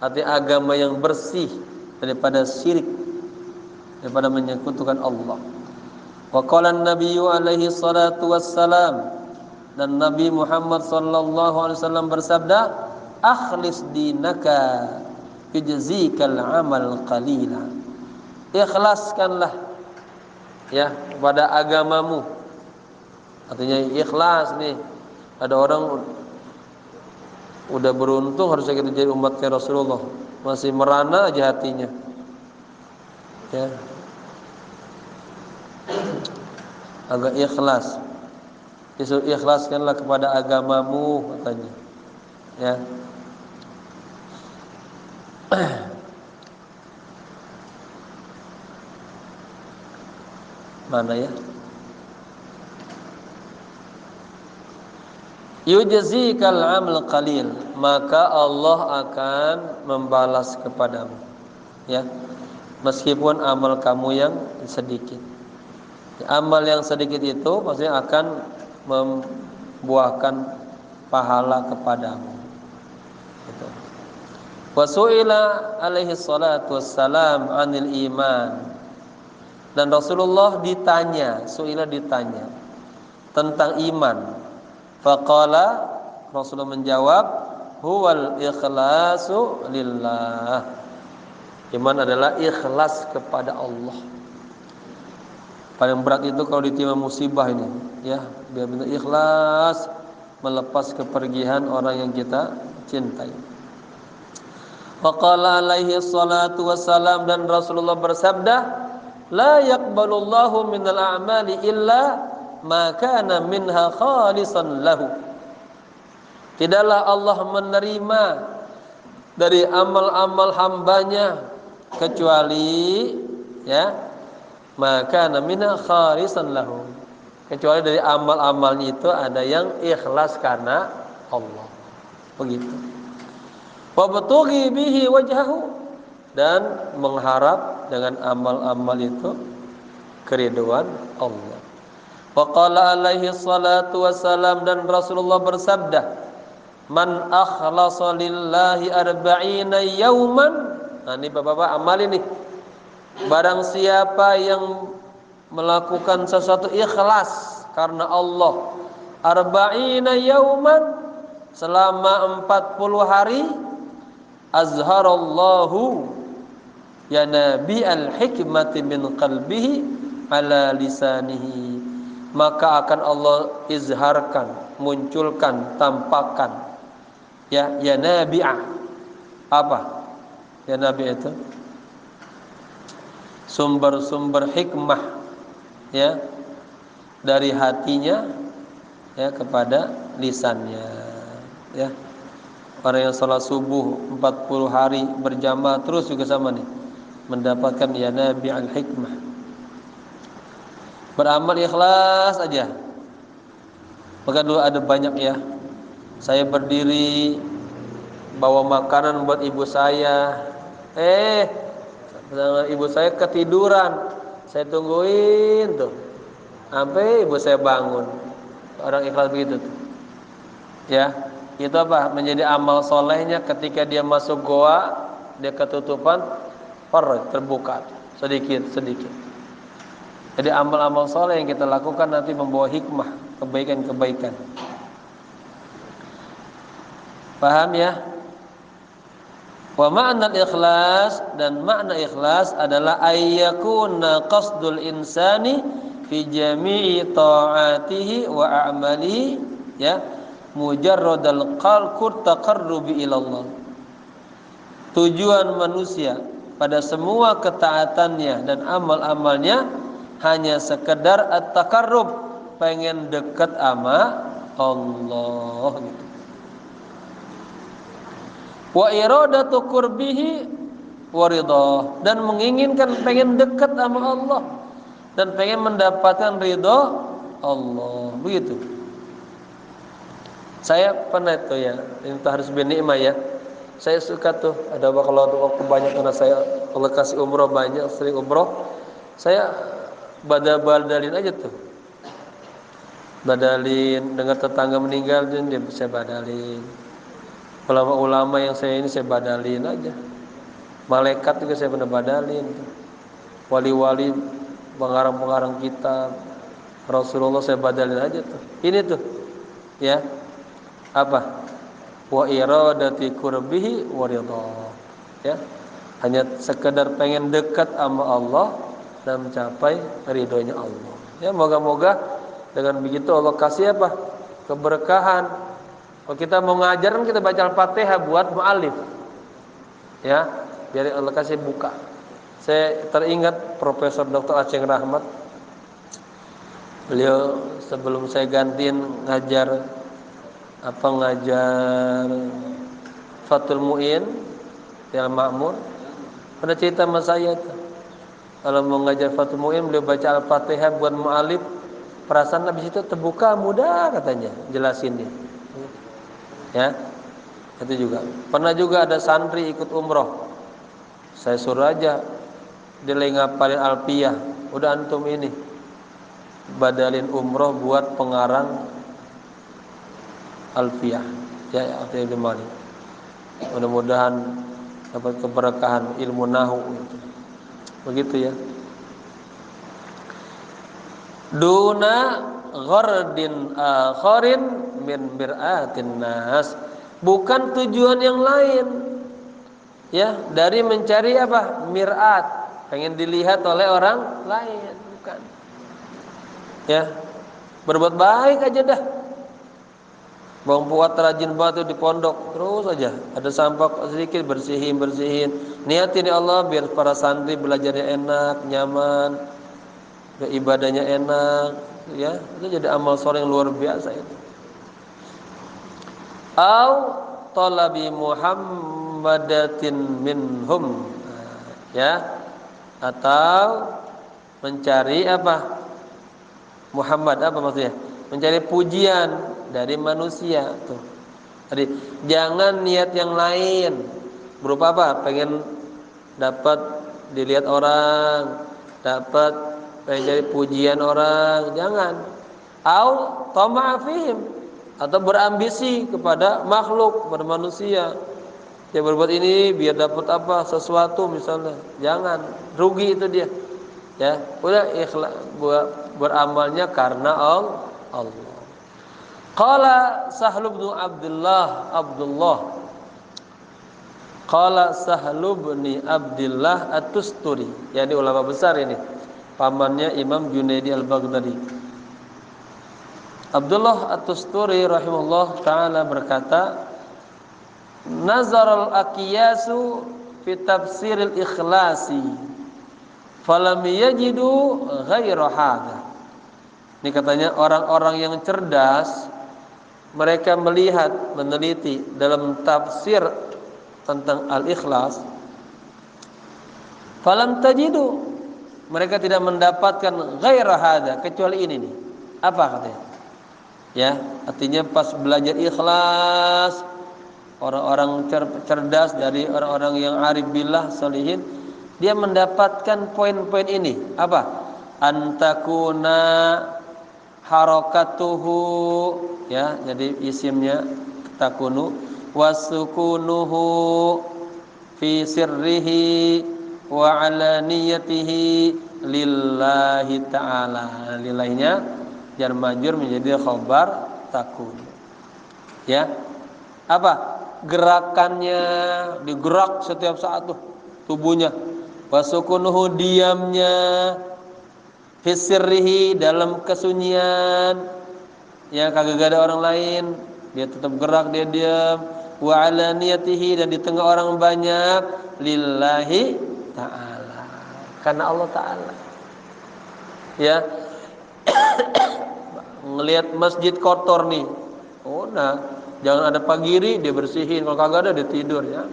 artinya agama yang bersih daripada syirik, daripada menyekutukan Allah. Wa qala an-nabiyyu alaihi salatu wassalam, dan Nabi Muhammad sallallahu alaihi wasallam bersabda, akhlis dinaka yujzikal amal qalila. Ikhlaskanlah, ya, pada agamamu. Artinya ikhlas nih. Ada orang udah beruntung harusnya kita jadi umatnya Rasulullah, masih merana aja hatinya. Ya. Agak ikhlas. Ikhlaskanlah kepada agamamu, katanya. Ya. Mana ya? yujzikal amal qalil, maka Allah akan membalas kepadamu, ya, meskipun amal kamu yang sedikit. Amal yang sedikit itu maksudnya akan membuahkan pahala kepadamu. Gitu. Wasu'ila alaihi salatu wassalam anil iman, dan Rasulullah ditanya, su'ila ditanya tentang iman. Faqala, Rasulullah menjawab, huwal ikhlasu lillah. Iman adalah ikhlas kepada Allah. Paling berat itu kalau ditimpa musibah ini, ya, biar benar ikhlas melepas kepergian orang yang kita cintai. Faqala alaihi salatu wassalam, dan Rasulullah bersabda, la yaqbalullahu minal a'mali illa ma kana minha khalisan lahu. Tidaklah Allah menerima dari amal-amal hambanya kecuali, ya, maka minha khalisan lahu, kecuali dari amal-amalnya itu ada yang ikhlas karena Allah. Begitu. Wabtughi bihi wajhahu, dan mengharap dengan amal-amal itu keriduan Allah. Wa qala alaihi salatu wassalam, dan Rasulullah bersabda, man akhlasa lillahi arba'ina yauman. Nah, ini Bapak-bapak amal ini. Barang siapa yang melakukan sesuatu ikhlas karena Allah, arba'ina yauman, selama 40 hari, azharallahu ya nabi al-hikmati min qalbihi ala lisanihi, maka akan Allah izharkan, munculkan, tampakkan, ya nabi'ah. Apa ya nabi itu? Sumber-sumber hikmah, ya, dari hatinya, ya, kepada lisannya, ya. Orang yang salat subuh 40 hari berjamaah terus juga sama nih, mendapatkan ya nabi al-hikmah. Beramal ikhlas aja. Maka dulu ada banyak, ya, saya berdiri bawa makanan buat ibu saya, ibu saya ketiduran, saya tungguin tuh sampai ibu saya bangun. Orang ikhlas begitu tuh, ya. Itu apa? Menjadi amal solehnya ketika dia masuk goa, dia ketutupan, terbuka sedikit. Jadi amal-amal soleh yang kita lakukan nanti membawa hikmah, kebaikan-kebaikan. Paham, ya? Wa ma'na ikhlas, dan makna ikhlas adalah ayyakuna qasdul insani fi jami'i ta'atihi wa a'malihi, ya, mujarradal qalqut taqarrubi ilallah. Tujuan manusia pada semua ketaatannya dan amal-amalnya hanya sekedar at-taqarrub, pengen dekat sama Allah, gitu. Wa iradatu qurbihi wa ridha, dan menginginkan, pengen dekat sama Allah dan pengen mendapatkan ridha Allah, begitu. Saya pernah itu, ya, ini harus bernikmah, ya. Saya suka tuh, ada kalau waktu banyak karena saya Allah kasih umroh banyak, sering umroh, saya badalin aja tuh. Badalin, dengar tetangga meninggal dan dia saya badalin. Ulama-ulama yang saya ini saya badalin aja. Malaikat juga saya pernah badalin tuh. Wali-wali, pengarang-pengarang kitab, Rasulullah saya badalin aja tuh. Ini tuh, ya. Apa? Wa iradati qurbihi wa ridha, ya. Hanya sekedar pengen dekat sama Allah dan mencapai ridhonya Allah. Ya, moga-moga dengan begitu Allah kasih apa? Keberkahan. Kalau kita mau ngajar kan kita baca Al-Fatihah buat mu'alif, ya, biar Allah kasih buka. Saya teringat Profesor Dr. Aceng Rahmat. Beliau sebelum saya gantiin ngajar Fathul Mu'in yang Ma'mun, pada cerita sama saya tuh, kalau mau ngajar Fathul Mu'in beliau baca Al-Fatihah buat mu'alif, perasaan habis itu terbuka, mudah katanya jelasinnya. Ya, itu juga. Pernah juga ada santri ikut umroh. Saya suruh aja dia lagi ngapalin Alpiyah. Udah antum ini badalin umroh buat pengarang Alfiyah ya Alfiyah Ibnu Malik. Mudah-mudahan dapat keberkahan ilmu nahu gitu. Begitu ya. Duna ghardin akharin min mir'atin nas. Bukan tujuan yang lain. Ya, dari mencari apa? Mir'at, pengen dilihat oleh orang lain, bukan. Ya. Berbuat baik aja dah. Bang Puat rajin banget di pondok, terus aja ada sampah sedikit bersihin. Niatin ya Allah biar para santri belajarnya enak, nyaman, biar ibadahnya enak, ya. Itu jadi amal soleh yang luar biasa itu. Au talabi Muhammadatin minhum, ya, atau mencari apa? Muhammad apa maksudnya? Mencari pujian dari manusia tuh. Jadi jangan niat yang lain. Berupa apa? Pengen dapat dilihat orang, dapat pengen cari pujian orang, jangan. Au tama'a fihim, atau berambisi kepada makhluk, kepada manusia. Dia berbuat ini biar dapat apa? Sesuatu misalnya. Jangan, rugi itu dia. Ya, udah ikhlas beramalnya karena Allah. Qala Sahl bin Abdullah Qala Sahl bin Abdullah At-Tusturi, yakni ulama besar ini, pamannya Imam Junaidi Al-Baghdadi. Abdullah At-Tusturi rahimahullah taala berkata, nazar al-aqiyasu fi tafsir al-ikhlasi falam yajidu ghaira hadha. Ini katanya orang-orang yang cerdas, mereka melihat, meneliti dalam tafsir tentang al-ikhlas. Falam tajidu, mereka tidak mendapatkan ghaira hadza, kecuali ini nih. Apa katanya? Ya, artinya pas belajar ikhlas, orang-orang cerdas dari orang-orang yang arif billah salihin, dia mendapatkan poin-poin ini. Apa? Antakuna harakatuhu, ya, jadi isimnya takunu, wasukunuhu fi sirrihi wa alaniyatihi lillahi ta'ala. Lillahnya jar majrur menjadi khabar takun. Ya. Apa? Gerakannya digerak setiap saat tuh tubuhnya. Wasukunuhu diamnya, fisirrihi dalam kesunyian, ya kagak ada orang lain, dia tetap gerak, dia diam. Wa alaniyatihi, dan di tengah orang banyak, lillahi ta'ala, karena Allah Ta'ala. Ya. Ngelihat masjid kotor nih, oh nah, jangan ada pagiri dia bersihin, kalau kagak ada dia tidur, ya.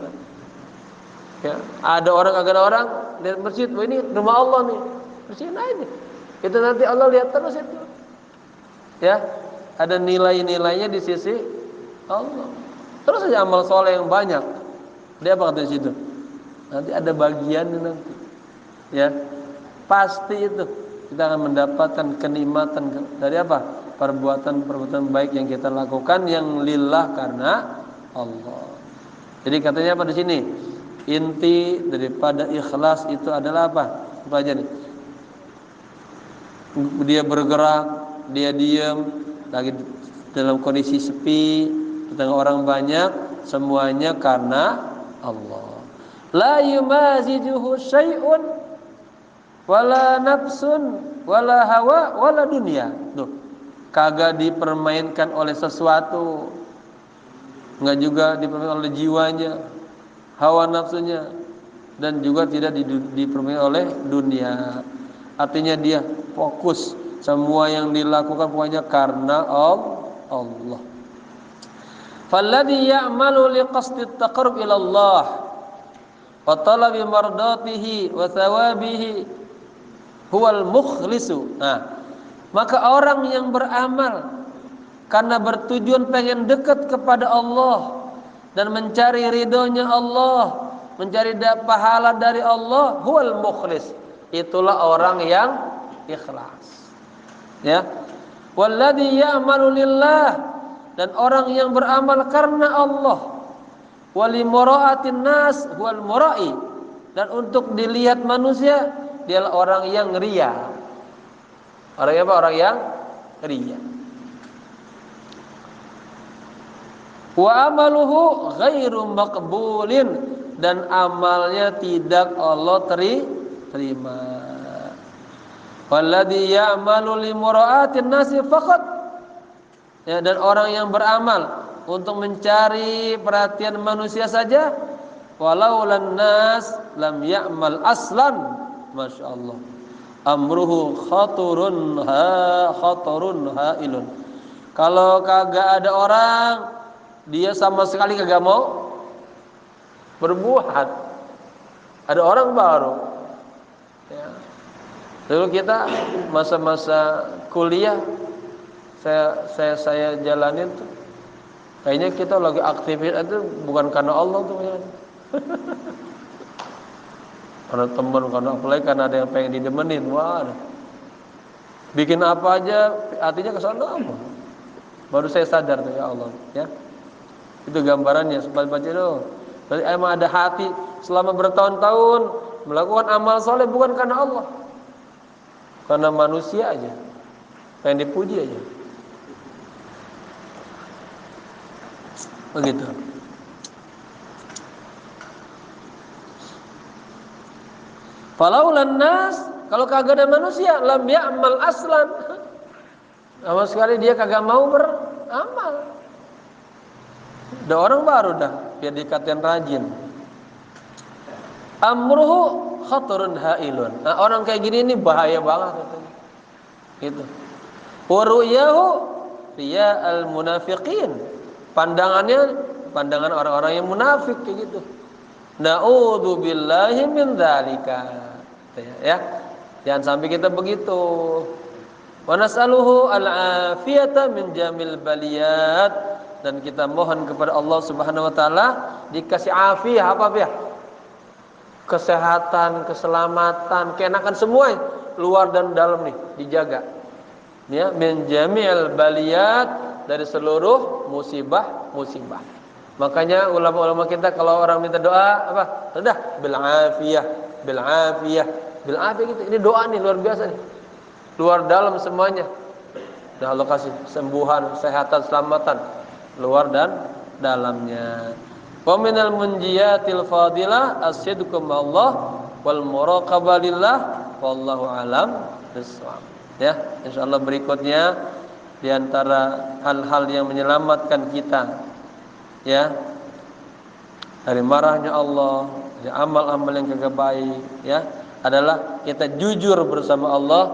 Ya, ada orang kagak ada orang, lihat masjid, wah ini rumah Allah nih, bersihin aja. Itu nanti Allah lihat terus itu. Ya, ada nilai-nilainya di sisi Allah. Terus aja amal soleh yang banyak. Dia apa kata di situ? Nanti ada bagiannya nanti. Ya, pasti itu kita akan mendapatkan kenikmatan dari apa? Perbuatan-perbuatan baik yang kita lakukan yang lillah, karena Allah. Jadi katanya apa di sini? Inti daripada ikhlas itu adalah apa? Apa aja nih? Dia bergerak, dia diam, lagi dalam kondisi sepi, di tengah orang banyak, semuanya karena Allah. La yumazijuhu syai'un wala nafsun wala hawa wala dunia. Tuh, kagak dipermainkan oleh sesuatu, enggak juga dipermainkan oleh jiwanya, hawa nafsunya, dan juga tidak dipermainkan oleh dunia. Artinya dia fokus, semua yang dilakukan pokoknya karena Allah. Falladhi ya'malu liqasdi at-taqarrub ila Allah wa talabi mardatihi wa thawabihi huwal mukhlisu. Nah, maka orang yang beramal karena bertujuan pengen dekat kepada Allah dan mencari ridhonya Allah, mencari pahala dari Allah, huwal mukhlis. Itulah orang yang ikhlas. Ya. Walladzi ya'malu lillah, dan orang yang beramal karena Allah. Wali mura'atin nas huwal mura'i, dan untuk dilihat manusia dialah orang yang ria. Orang apa? Orang yang ria. Wa amaluhu ghairu maqbulin, dan amalnya tidak Allah terima. Walladzi ya'malu li mura'atin nasi faqat, ya, dan orang yang beramal untuk mencari perhatian manusia saja, walau lan nas lam ya'mal aslan, masyaallah, amruhu khaturun hailun. Kalau kagak ada orang, dia sama sekali kagak mau berbuat. Ada orang baru, ya. Dulu kita masa-masa kuliah, saya jalanin tuh, kayaknya kita lagi aktivitas itu bukan karena Allah tuh ya. Karena teman, karena apalagi karena ada yang pengen didemenin. Wah, bikin apa aja hatinya ke sana apa. Baru saya sadar tuh, ya Allah, ya. Itu gambarannya, baca itu. Berarti emang ada hati selama bertahun-tahun melakukan amal soleh bukan karena Allah, karena manusia aja, pengen dipuji aja. Begitu. Falaulan nas, kalau kagak ada manusia, lam ya'mal aslan, sama sekali dia kagak mau beramal. Ada orang baru dah, biar dikatain rajin. Amruhu khatarun hailun. Nah, orang kayak gini ini bahaya banget katanya. Gitu. Wa ru'yahu riya al munafiqin. Pandangannya pandangan orang-orang yang munafik kayak gitu. Na'udzu billahi min dzalika. Ya. Jangan sampai kita begitu. Wa nas'aluhu al-afiyata min jamil baliyat, dan kita mohon kepada Allah Subhanahu wa taala dikasih afiah, apa ya? Kesehatan, keselamatan, keenakan semua, luar dan dalam nih dijaga. Ya, min jami'il baliyat, dari seluruh musibah. Makanya ulama-ulama kita kalau orang minta doa apa? Sudah bil afiyah gitu. Ini doa nih luar biasa nih. Luar dalam semuanya. Nah, Allah kasih sembuhan, kesehatan, keselamatan luar dan dalamnya. Wa minal munjiyatil fadilah as-sidqu ma'allah wal muraqabah lillah wallahu alam bissawab. Ya, insyaallah berikutnya di antara hal-hal yang menyelamatkan kita, ya, dari marahnya Allah, dari amal-amal yang kagak baik, ya, adalah kita jujur bersama Allah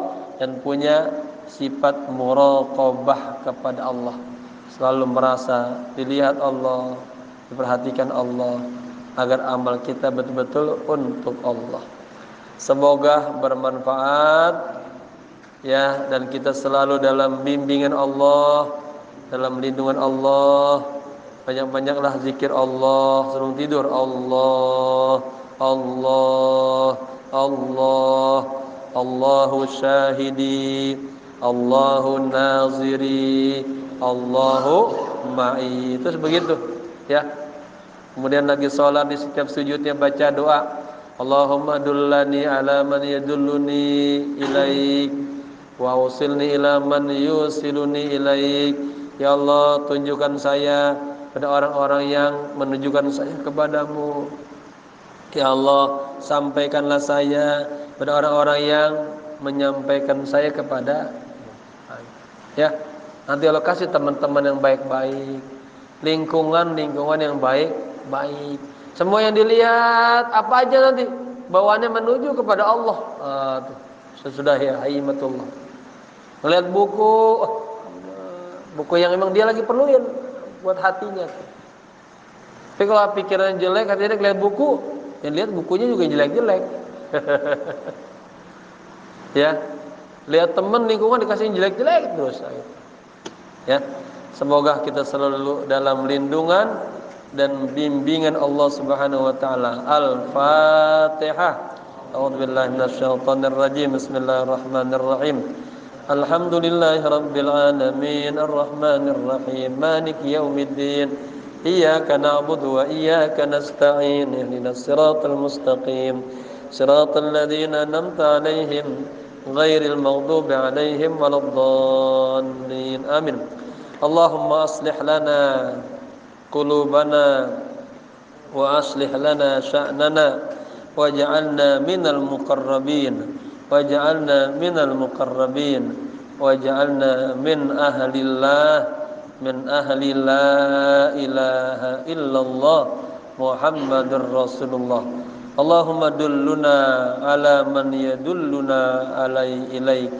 dan punya sifat muraqabah kepada Allah. Selalu merasa dilihat Allah, diperhatikan Allah, agar amal kita betul-betul untuk Allah. Semoga bermanfaat, ya, dan kita selalu dalam bimbingan Allah, dalam lindungan Allah. Banyak-banyaklah zikir Allah sebelum tidur. Allah, Allah, Allah, Allahu syahidi, Allahu naziri, Allahu ma'i. Terus begitu, ya. Kemudian lagi sholat di setiap sujudnya baca doa, Allahumma dullani ala man yadulluni ilaik wa usilni ila man yusiluni ilaik. Ya Allah, tunjukkan saya pada orang-orang yang menunjukkan saya kepadamu. Ya Allah, sampaikanlah saya pada orang-orang yang menyampaikan saya kepada. Ya, nanti Allah kasih teman-teman yang baik-baik, lingkungan yang baik-baik. Semua yang dilihat apa aja nanti bawaannya menuju kepada Allah. Sesudah ya haimatullah. Melihat buku yang memang dia lagi perluin buat hatinya. Tapi kalau pikiran jelek, hatinya lihat buku, yang lihat bukunya juga jelek-jelek. Ya, lihat teman lingkungan dikasih jelek-jelek terus. Ya, Semoga kita selalu dalam lindungan dan bimbingan Allah Subhanahu wa taala. Al-Fatihah. A'udzubillahi minasyaitonir rajim. Bismillahirrahmanirrahim. Alhamdulillahi rabbil alamin arrahmanir rahim maliki yaumiddin iyyaka na'budu wa iyyaka nasta'in ihdinas siratal mustaqim siratal ladzina an'amta 'alaihim ghairil maghdubi 'alaihim waladdallin amin. Allahumma aslih lana qulubana wa aslih lana sya'nana waj'alna minal muqarrabin waj'alna minal muqarrabin waj'alna min ahlillah min ahli la ilaha illallah Muhammadur Rasulullah. Allahumma dulluna ala man yadulluna alai ilaik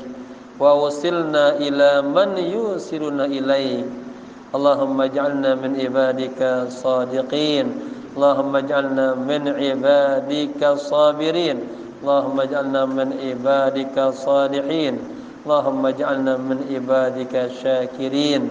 wa wasilna ila man yusiluna ilaik. Allahumma ij'alna min ibadika sadiqin. Allahumma ij'alna min ibadika sabirin. Allahumma ij'alna min ibadika salihin. Allahumma ij'alna min ibadika syakirin.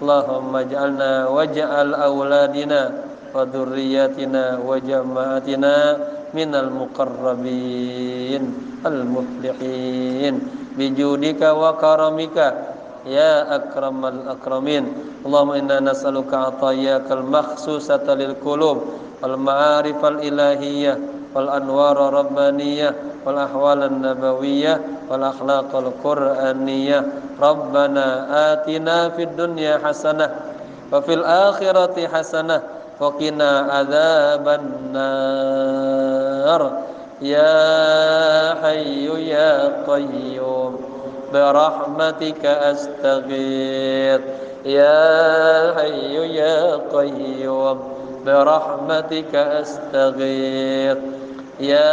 Allahumma ij'alna waj'al auladina wa dhurriyyatina wa jama'atina minal muqarrabin al-muflihin bijudika wa karamika ya akramal akramin. Allahumma inna nas'aluka atayyakal makhsusata lil qulub wal ma'arifal ilahiyyah wal anwara rabbaniyah wal ahwalan nabawiyyah wal akhlaqal qur'aniyah. Rabbana atina fid dunya hasanah wa fil akhirati hasanah wa qina adzaban nar. Ya hayyu ya qayyum birahmatika astaghith. Ya hayyu ya qayyum birahmatika astaghith. Ya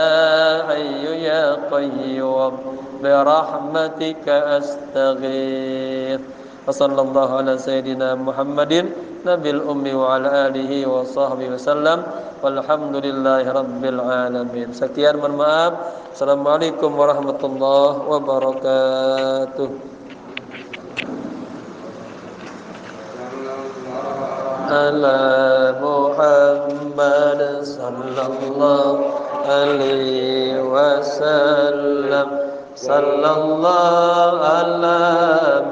hayyu ya qayyum birahmatika astaghith. Wa sallallahu ala sayyidina Muhammadin nabil ummi wa ala alihi wa sahbihi wasallam. Walhamdulillahi rabbil alamin. Sekian, mohon maaf. Assalamualaikum warahmatullahi wabarakatuh. Ala Muhammad sallallahu alaihi wasallam. Sallallahu ala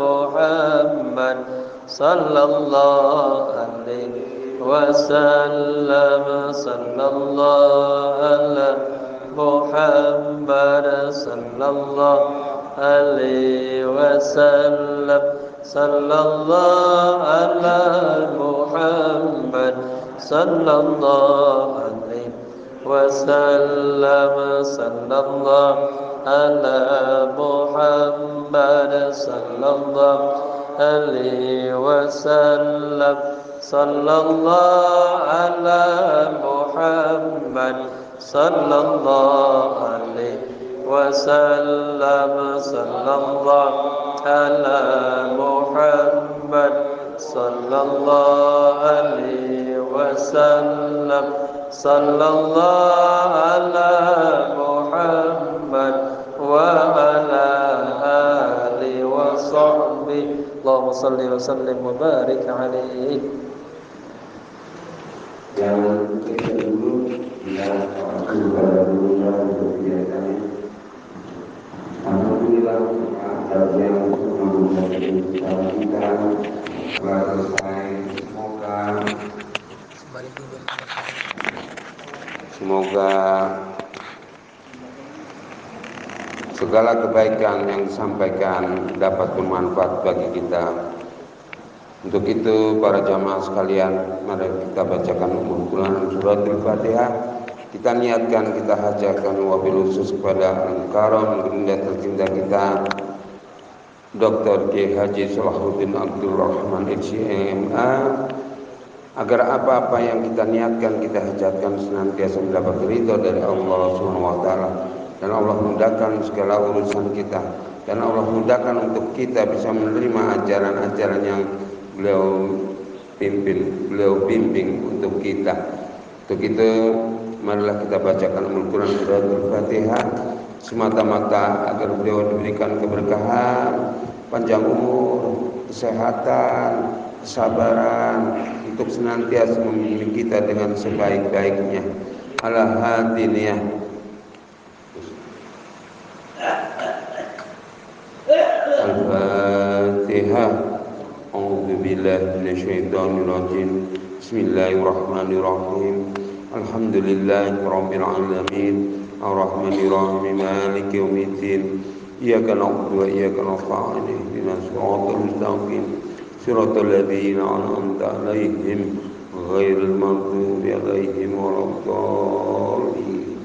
Muhammad sallallahu alaihi wasallam. Sallallahu ala Muhammad sallallahu alaihi wasallam. Sallallahu ala Muhammad sallallahu alaihi wasallam. Sallallahu ala Muhammad sallallahu alaihi wasallam. Sallallahu ala Muhammad sallallahu alaihi wasallam. Sallallahu ala Muhammad sallallahu alaihi wasallam. Sallallahu ala Muhammad wa ala alihi wa sahbihi. Allahumma salli wa sallim wa barik alaihi. Yang kita dulu ya kepada dunia kegiatan. Alhamdulillah ada yang menggunakan kita selesai. Semoga segala kebaikan yang disampaikan dapat bermanfaat bagi kita. Untuk itu para jamaah sekalian, mari kita bacakan Al-Quran surat Al-Fatihah. Kita niatkan, kita hajarkan wabil khusus kepada Al-Karam Gerinda tercinta kita Dr. Kiai Haji Salahuddin Abdul Rahman HMA, agar apa-apa yang kita niatkan, kita hajatkan senantiasa mendapat ridha dari Allah Subhanahu wa taala, dan Allah mudahkan segala urusan kita, dan Allah mudahkan untuk kita bisa menerima ajaran-ajaran yang beliau bimbing untuk kita. Untuk itu marilah kita bacakan Al-Quran surat Al-Fatihah semata-mata agar beliau diberikan keberkahan, panjang umur, kesehatan, kesabaran untuk senantiasa membimbing kita dengan sebaik-baiknya. Ala hadiniyah. Al-Fatihah. A'udzu billahi minasyaitonir rajim. Bismillahirrahmanirrahim. Alhamdulillahirabbil alamin. Ar-Rahmanir Rahim. Maliki yaumiddin. Iyyaka na'budu wa iyyaka nasta'in. Ihdinas siratal mustaqim. Siratal ladzina an'amta 'alaihim ghairil maghdubi 'alaihim waladdallin.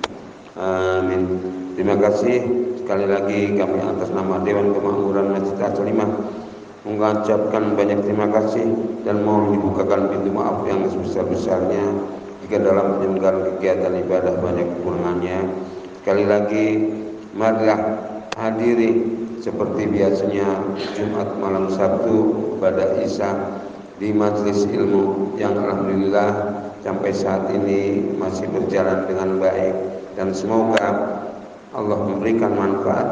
Amin. Terima kasih sekali lagi kami atas nama Dewan Kemakmuran Masjid Al-Salimah mengucapkan banyak terima kasih dan mohon dibukakan pintu maaf yang sebesar-besarnya jika dalam penyelenggaraan kegiatan ibadah banyak kekurangannya. Sekali lagi marilah hadiri seperti biasanya Jumat malam Sabtu pada Isya di majelis ilmu yang alhamdulillah sampai saat ini masih berjalan dengan baik, dan semoga Allah memberikan manfaat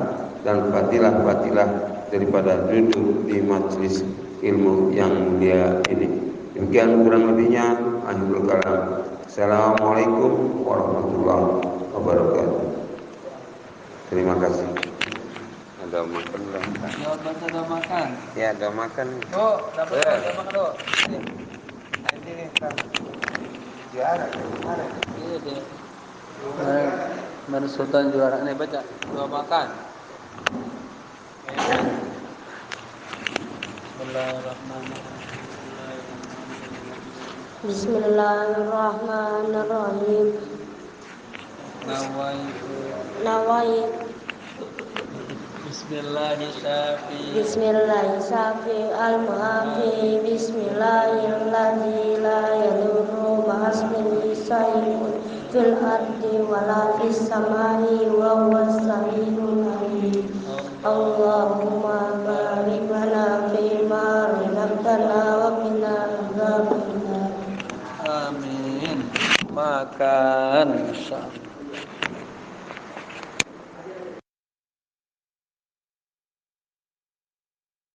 dan fadilah-fadilah daripada duduk di majelis ilmu yang mulia ini. Demikian kurang lebihnya, akhirul kalam. Assalamualaikum warahmatullahi wabarakatuh. Terima kasih. Ada makan dong. Ada makan. Ya, ada makan. Oh, dapat makan dong. Ini kan juara. Iya deh. Mana Sultan juara nih, baca. Doa makan. Bismillahirrahmanirrahim. Nawai. Bismillahirrahmanirrahim. Al-Muhafi. Bismillahirrahmanirrahim. La yadurru ma'asmihi syai'un fil ardi wala fis samai wa huwas samiul alim. Allahumma barik lana fima razaqtana wa qina adzabannar. Amin. Makan. Insyaallah.